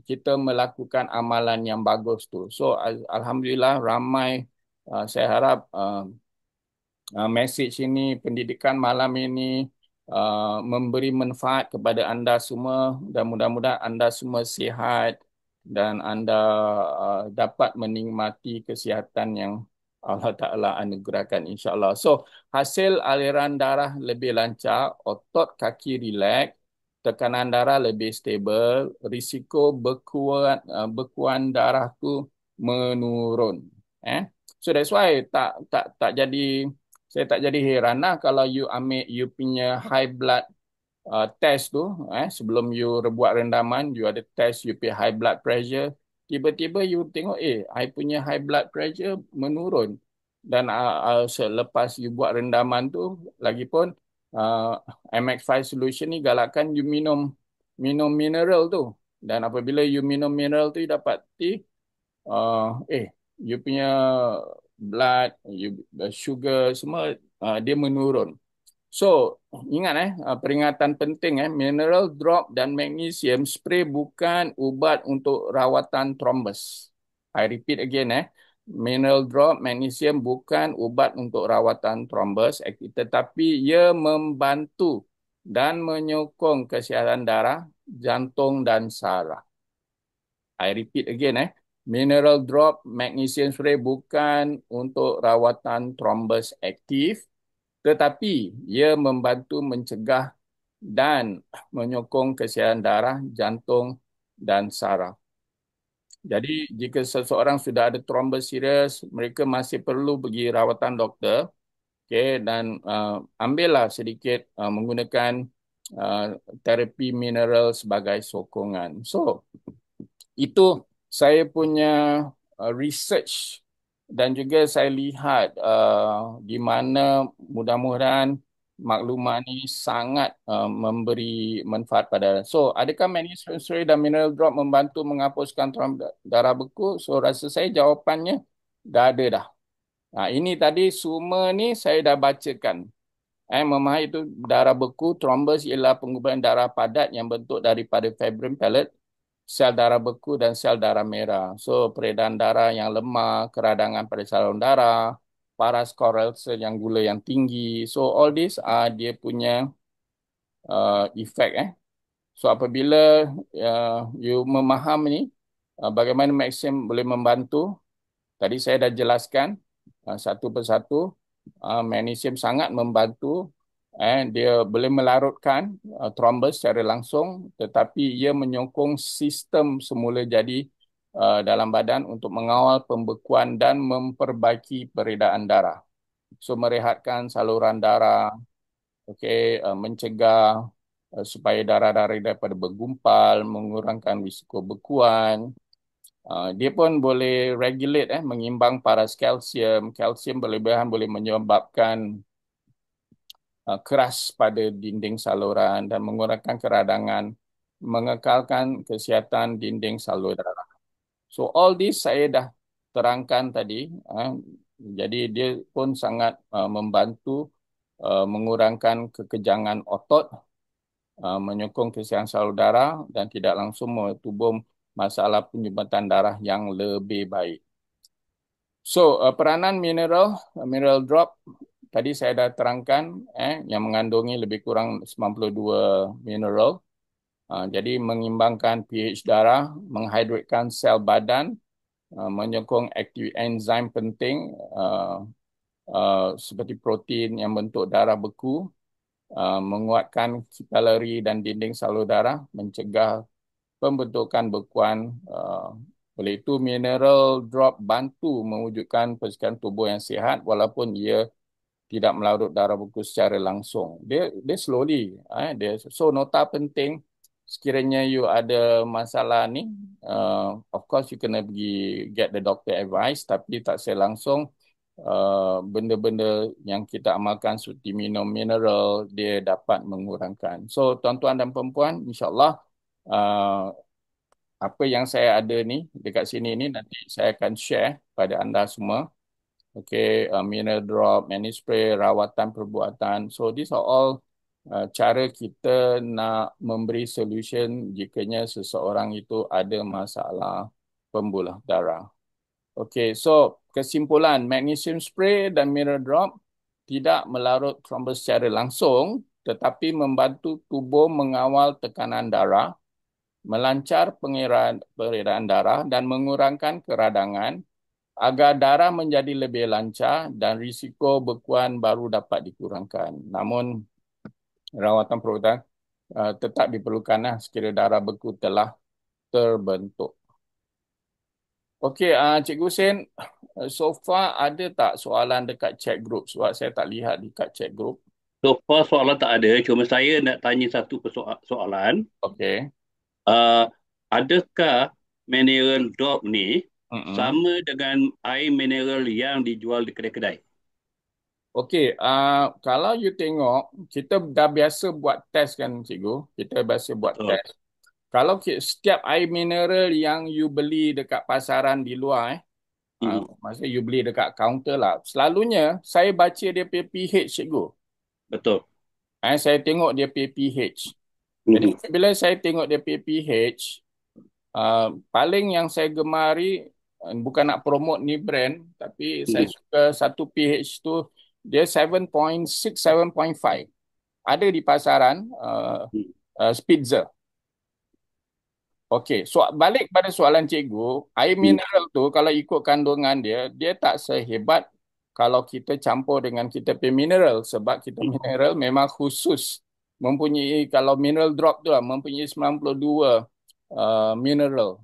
kita melakukan amalan yang bagus tu. So alhamdulillah ramai, saya harap message ini, pendidikan malam ini memberi manfaat kepada anda semua dan mudah-mudahan anda semua sihat dan anda dapat menikmati kesihatan yang Allah Ta'ala anugerahkan insyaAllah. So, hasil aliran darah lebih lancar, otot kaki rileks, tekanan darah lebih stabil, risiko bekuan darah tu menurun. Eh? So that's why tak jadi, saya tak jadi heran lah kalau you ambil you punya high blood test tu, sebelum you buat rendaman, you ada test you punya high blood pressure, tiba-tiba you tengok, I punya high blood pressure menurun. Dan selepas you buat rendaman tu, lagipun uh, MX5 solution ni galakkan you minum mineral tu. Dan apabila you minum mineral tu, you dapati you punya blood, sugar semua dia menurun. So, ingat peringatan penting mineral drop dan magnesium spray bukan ubat untuk rawatan thrombus. I repeat again mineral drop magnesium bukan ubat untuk rawatan thrombus, tetapi ia membantu dan menyokong kesihatan darah, jantung dan saraf. I repeat again mineral drop magnesium spray bukan untuk rawatan thrombus aktif, tetapi ia membantu mencegah dan menyokong kesihatan darah, jantung dan saraf. Jadi jika seseorang sudah ada thrombus serius, mereka masih perlu pergi rawatan doktor, okay, dan ambillah sedikit menggunakan uh, terapi mineral sebagai sokongan. So, itu saya punya research dan juga saya lihat di mana mudah-mudahan maklumat ini sangat memberi manfaat pada. So, adakah magnesium citrate dan mineral drop membantu menghapuskan darah beku? So, rasa saya jawapannya dah ada dah. Nah, ini tadi semua ni saya dah bacakan. Memahami itu darah beku, thrombus ialah pengubahan darah padat yang bentuk daripada fibrin pellet, sel darah beku dan sel darah merah. So, peredaran darah yang lemah, keradangan pada saluran darah, paras coral cell yang gula yang tinggi. So, all this dia punya efek. So, apabila you memaham ni, bagaimana Maxim boleh membantu, tadi saya dah jelaskan satu persatu. Magnesium sangat membantu. Dia boleh melarutkan thrombus secara langsung, tetapi ia menyokong sistem semula jadi dalam badan untuk mengawal pembekuan dan memperbaiki peredaran darah. So, merehatkan saluran darah, okay, mencegah supaya darah-darah daripada bergumpal, mengurangkan risiko bekuan. Dia pun boleh regulate, mengimbang paras kalsium. Kalsium berlebihan boleh menyebabkan keras pada dinding saluran dan mengurangkan keradangan, mengekalkan kesihatan dinding saluran darah. So all this saya dah terangkan tadi. Jadi dia pun sangat membantu mengurangkan kekejangan otot, menyokong kesihatan saluran darah dan tidak langsung tubuh masalah penyumbatan darah yang lebih baik. So, peranan mineral drop tadi saya dah terangkan yang mengandungi lebih kurang 92 mineral. Jadi mengimbangkan pH darah, menghidratkan sel badan, menyokong aktif enzim penting seperti protein yang bentuk darah beku, menguatkan kapilari dan dinding saluran darah, mencegah pembentukan bekuan. Oleh itu, mineral drop bantu mewujudkan persikatan tubuh yang sihat walaupun ia tidak melarut darah beku secara langsung. Dia slowly. So, nota penting, sekiranya you ada masalah ni, of course you kena pergi get the doctor advice, tapi tak saya langsung benda-benda yang kita amalkan seperti minum mineral, dia dapat mengurangkan. So, tuan-tuan dan perempuan, insyaAllah, apa yang saya ada ni dekat sini ni nanti saya akan share pada anda semua. Okay, mineral drop, mani spray, rawatan perbuatan. So these are all cara kita nak memberi solution jikanya seseorang itu ada masalah pembuluh darah. Okey, so kesimpulan magnesium spray dan mineral drop tidak melarut trombus secara langsung tetapi membantu tubuh mengawal tekanan darah, melancar peredaran darah dan mengurangkan keradangan agar darah menjadi lebih lancar dan risiko bekuan baru dapat dikurangkan. Namun rawatan perawatan tetap diperlukan sekiranya darah beku telah terbentuk. Okey, Cikgu Sen, so far ada tak soalan dekat chat group? Sebab saya tak lihat dekat chat group. So far soalan tak ada, cuma saya nak tanya satu soalan. Okey. Uh, adakah mineral drop ni Mm-mm. sama dengan air mineral yang dijual di kedai-kedai? Okey, kalau you tengok, kita dah biasa buat test kan, Cikgu? Kita biasa buat Betul. test. Kalau setiap air mineral yang you beli dekat pasaran di luar, Mhm. maksudnya you beli dekat kaunter lah. Selalunya, saya baca dia punya pH, Cikgu. Betul. Saya tengok dia punya pH. Jadi, Mhm. bila saya tengok dia punya pH, paling yang saya gemari, bukan nak promote ni brand, tapi saya Mhm. suka satu pH tu, dia 7.6, 7.5. Ada di pasaran Mhm. Spitzer. Okey, so balik pada soalan cikgu, air Mhm. mineral tu kalau ikut kandungan dia, dia tak sehebat kalau kita campur dengan kita punya mineral sebab kita mineral memang khusus mempunyai kalau mineral drop tu lah mempunyai 92 mineral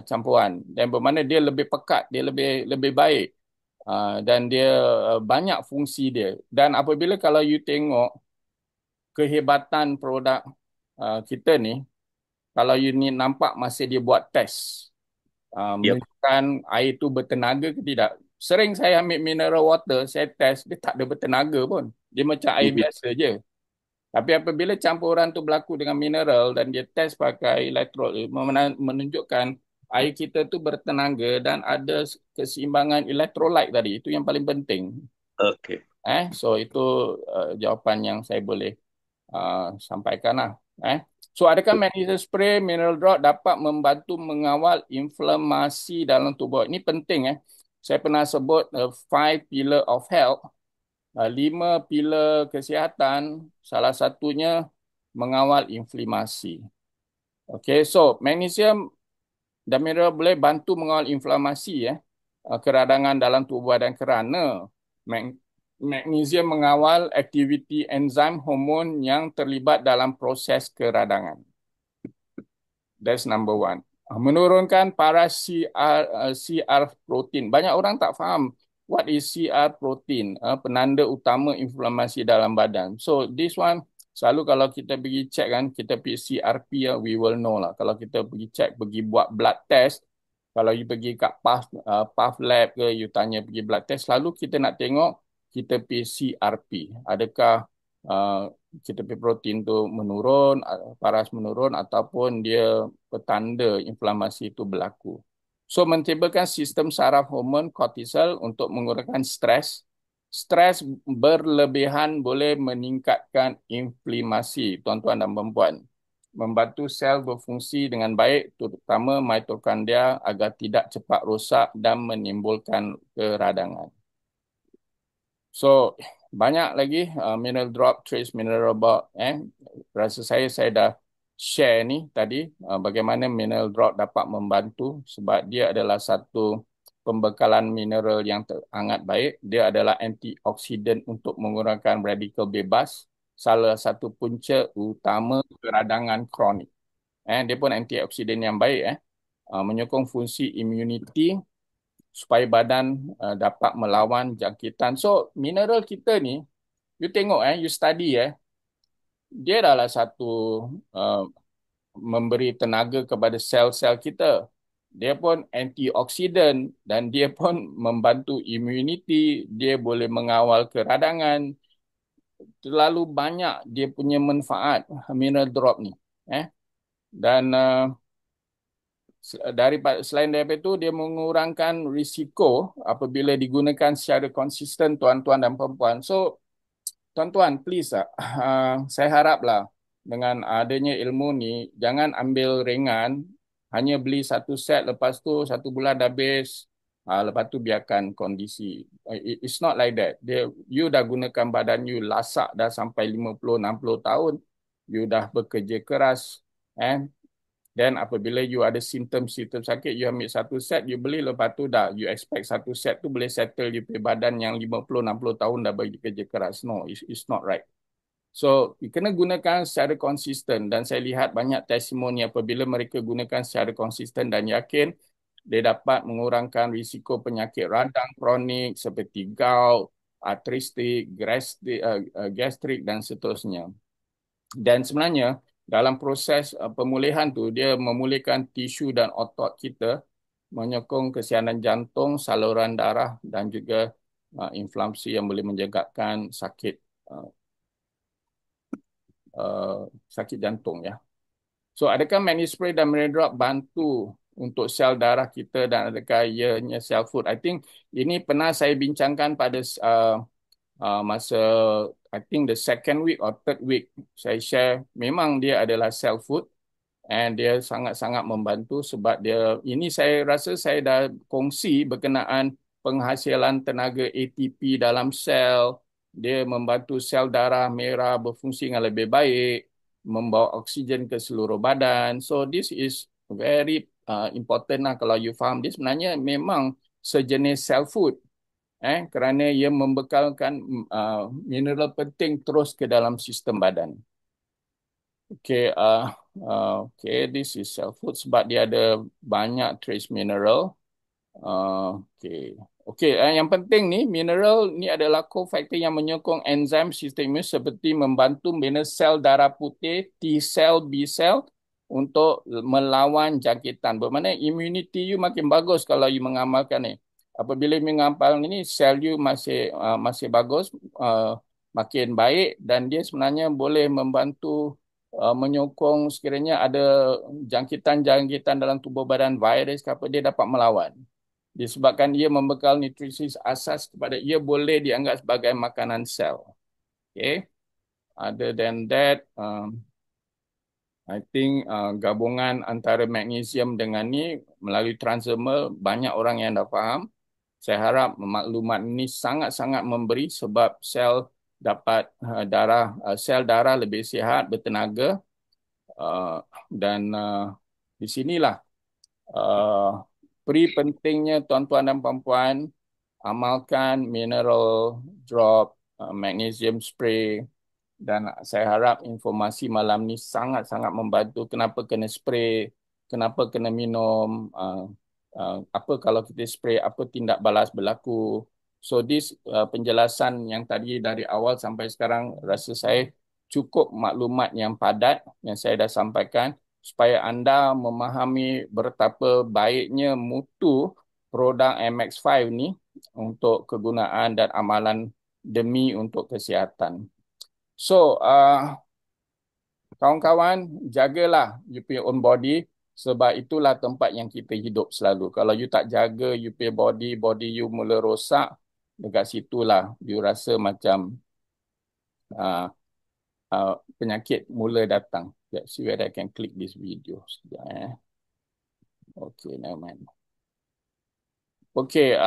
campuran dan bermakna dia lebih pekat, dia lebih lebih baik dan dia banyak fungsi dia. Dan apabila kalau you tengok kehebatan produk kita ni, kalau you ni nampak masa dia buat test, Yep. menunjukkan air itu bertenaga ke tidak. Sering saya ambil mineral water, saya test, dia tak ada bertenaga pun. Dia macam air Mhm. biasa je. Tapi apabila campuran tu berlaku dengan mineral dan dia test pakai elektrod, menunjukkan air kita tu bertenaga dan ada keseimbangan elektrolit tadi. Itu yang paling penting. Okay. So itu jawapan yang saya boleh sampaikan lah. So adakah magnesium spray, mineral drop dapat membantu mengawal inflamasi dalam tubuh? Ini penting. Saya pernah sebut five pillar of health, lima pilar kesihatan, salah satunya mengawal inflamasi. Okay, so magnesium dan mineral boleh bantu mengawal inflamasi keradangan dalam tubuh badan kerana mag- magnesium mengawal aktiviti enzim hormon yang terlibat dalam proses keradangan. That's number one. Menurunkan para CR protein. Banyak orang tak faham what is CR protein, penanda utama inflamasi dalam badan. So this one selalu kalau kita pergi check kan, kita pergi CRP, we will know lah. Kalau kita pergi check, pergi buat blood test, kalau you pergi kat PAF lab ke, you tanya pergi blood test, selalu kita nak tengok kita pergi CRP. Adakah uh, kita punya protein tu menurun, paras menurun ataupun dia petanda inflamasi itu berlaku. So mentimbulkan sistem saraf hormon kortisol untuk mengurangkan stres. Stres berlebihan boleh meningkatkan inflamasi tuan-tuan dan puan-puan. Membantu sel berfungsi dengan baik terutama mitokondria agar tidak cepat rosak dan menimbulkan keradangan. So banyak lagi mineral drop, trace mineral bulk. Rasa saya dah share ni tadi bagaimana mineral drop dapat membantu sebab dia adalah satu pembekalan mineral yang sangat baik. Dia adalah antioksidan untuk mengurangkan radikal bebas. Salah satu punca utama keradangan kronik. Dia pun antioksidan yang baik. Menyokong fungsi immunity supaya badan dapat melawan jangkitan. So, mineral kita ni, you tengok you study dia adalah satu uh, memberi tenaga kepada sel-sel kita. Dia pun antioksidan dan dia pun membantu immunity, dia boleh mengawal keradangan. Terlalu banyak dia punya manfaat mineral drop ni. Dan selain daripada itu, dia mengurangkan risiko apabila digunakan secara konsisten tuan-tuan dan perempuan. So, tuan-tuan, please saya haraplah dengan adanya ilmu ni, jangan ambil ringan, hanya beli satu set, lepas tu satu bulan dah habis, lepas tu biarkan kondisi. It's not like that. You dah gunakan badan you lasak dah sampai 50-60 tahun, you dah bekerja keras, eh, then apabila you ada simptom-simptom sakit, you ambil satu set, you beli, lepas tu dah, you expect satu set tu boleh settle you punya badan yang 50-60 tahun dah bagi kerja keras. No, it's not right. So, you kena gunakan secara konsisten dan saya lihat banyak testimoni apabila mereka gunakan secara konsisten dan yakin, dia dapat mengurangkan risiko penyakit radang kronik seperti gout, artristik, gastrik dan seterusnya. Dan sebenarnya dalam proses pemulihan tu dia memulihkan tisu dan otot kita, menyokong kesihanan jantung, saluran darah dan juga inflamasi yang boleh menyebabkan uh, sakit jantung ya. So adakah Magni Spray dan Magni Drop bantu untuk sel darah kita dan adakah ianya sel food? I think ini pernah saya bincangkan pada masa I think the second week or third week saya share memang dia adalah cell food and dia sangat-sangat membantu sebab dia ini saya rasa saya dah kongsi berkenaan penghasilan tenaga ATP dalam sel, dia membantu sel darah merah berfungsi dengan lebih baik, membawa oksigen ke seluruh badan. So this is very important lah kalau you faham. Dia sebenarnya memang sejenis cell food kerana ia membekalkan mineral penting terus ke dalam sistem badan. Okay, this is cell food sebab dia ada banyak trace mineral. Okay. Okey, yang penting ni mineral ni adalah cofactor yang menyokong enzim sistem imun seperti membantu bina sel darah putih, T cell, B cell untuk melawan jangkitan. Bermakna immunity you makin bagus kalau you mengamalkan ni. Apabila you mengamalkan ini, sel you masih bagus, makin baik dan dia sebenarnya boleh membantu menyokong sekiranya ada jangkitan-jangkitan dalam tubuh badan virus ke apa dia dapat melawan. Disebabkan ia membekal nutrisi asas kepada ia boleh dianggap sebagai makanan sel. Okay. Other than that, I think gabungan antara magnesium dengan ni melalui transdermal banyak orang yang dah faham. Saya harap maklumat ini sangat-sangat memberi sebab sel dapat sel darah lebih sihat, bertenaga dan di sinilah peri pentingnya tuan-tuan dan puan-puan amalkan mineral drop, magnesium spray dan saya harap informasi malam ni sangat-sangat membantu kenapa kena spray, kenapa kena minum, apa kalau kita spray, apa tindak balas berlaku. So this penjelasan yang tadi dari awal sampai sekarang rasa saya cukup maklumat yang padat yang saya dah sampaikan supaya anda memahami betapa baiknya mutu produk MX5 ni untuk kegunaan dan amalan demi untuk kesihatan. So, kawan-kawan, jagalah you punya own body sebab itulah tempat yang kita hidup selalu. Kalau you tak jaga you punya body you mula rosak, dekat situlah you rasa macam penyakit mula datang. Let's see whether I can click this video. Sekejap, Okay, never mind. Okay,